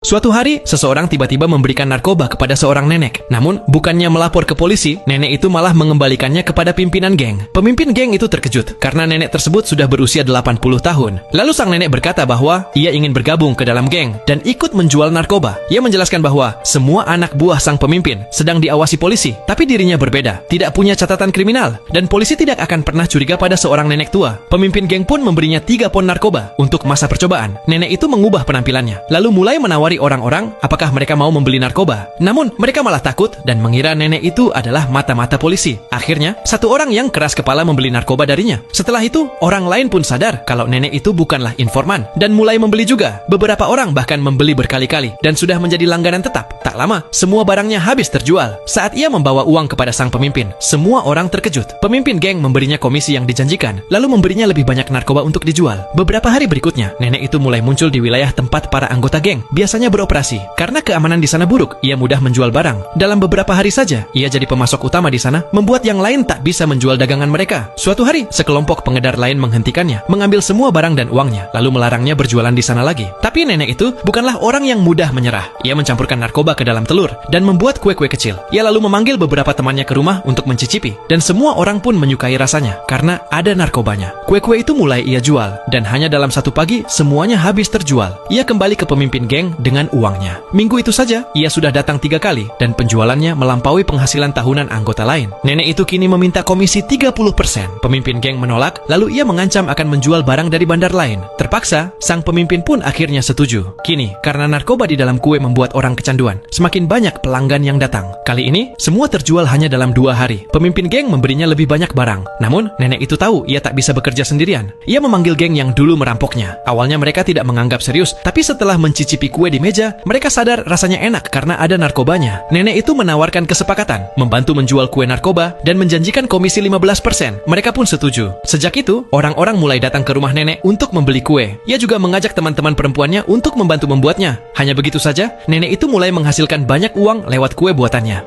Suatu hari, seseorang tiba-tiba memberikan narkoba kepada seorang nenek. Namun, bukannya melapor ke polisi, nenek itu malah mengembalikannya kepada pimpinan geng. Pemimpin geng itu terkejut, karena nenek tersebut sudah berusia 80 tahun. Lalu sang nenek berkata bahwa ia ingin bergabung ke dalam geng dan ikut menjual narkoba. Ia menjelaskan bahwa semua anak buah sang pemimpin sedang diawasi polisi, tapi dirinya berbeda, tidak punya catatan kriminal, dan polisi tidak akan pernah curiga pada seorang nenek tua. Pemimpin geng pun memberinya 3 pon narkoba untuk masa percobaan. Nenek itu mengubah penampilannya, lalu mulai menawari orang-orang apakah mereka mau membeli narkoba. Namun, mereka malah takut dan mengira nenek itu adalah mata-mata polisi. Akhirnya, satu orang yang keras kepala membeli narkoba darinya. Setelah itu, orang lain pun sadar kalau nenek itu bukanlah informan dan mulai membeli juga. Beberapa orang bahkan membeli berkali-kali dan sudah menjadi langganan tetap. Tak lama, semua barangnya habis terjual. Saat ia membawa uang kepada sang pemimpin, semua orang terkejut. Pemimpin geng memberinya komisi yang dijanjikan, lalu memberinya lebih banyak narkoba untuk dijual. Beberapa hari berikutnya, nenek itu mulai muncul di wilayah tempat para anggota geng biasanya beroperasi. Karena keamanan di sana buruk, ia mudah menjual barang. Dalam beberapa hari saja, ia jadi pemasok utama di sana, membuat yang lain tak bisa menjual dagangan mereka. Suatu hari, sekelompok pengedar lain menghentikannya, mengambil semua barang dan uangnya, lalu melarangnya berjualan di sana lagi. Tapi nenek itu bukanlah orang yang mudah menyerah. Ia mencampurkan narkoba ke dalam telur dan membuat kue-kue kecil. Ia lalu memanggil beberapa temannya ke rumah untuk mencicipi, dan semua orang pun menyukai rasanya karena ada narkobanya. Kue-kue itu mulai ia jual, dan hanya dalam satu pagi semuanya habis terjual. Ia kembali ke pemimpin geng dengan uangnya. Minggu itu saja, ia sudah datang 3 kali dan penjualannya melampaui penghasilan tahunan anggota lain. Nenek itu kini meminta komisi 30%. Pemimpin geng menolak, lalu ia mengancam akan menjual barang dari bandar lain. Terpaksa, sang pemimpin pun akhirnya setuju. Kini, karena narkoba di dalam kue membuat orang kecanduan, semakin banyak pelanggan yang datang. Kali ini, semua terjual hanya dalam 2 hari. Pemimpin geng memberinya lebih banyak barang. Namun, nenek itu tahu ia tak bisa bekerja sendirian. Ia memanggil geng yang dulu merampoknya. Awalnya mereka tidak menganggap serius, tapi setelah mencicipi kue di meja, mereka sadar rasanya enak karena ada narkobanya. Nenek itu menawarkan kesepakatan, membantu menjual kue narkoba, dan menjanjikan komisi 15%. Mereka pun setuju. Sejak itu, orang-orang mulai datang ke rumah nenek untuk membeli kue. Ia juga mengajak teman-teman perempuannya untuk membantu membuatnya. Hanya begitu saja, nenek itu mulai menghasilkan banyak uang lewat kue buatannya.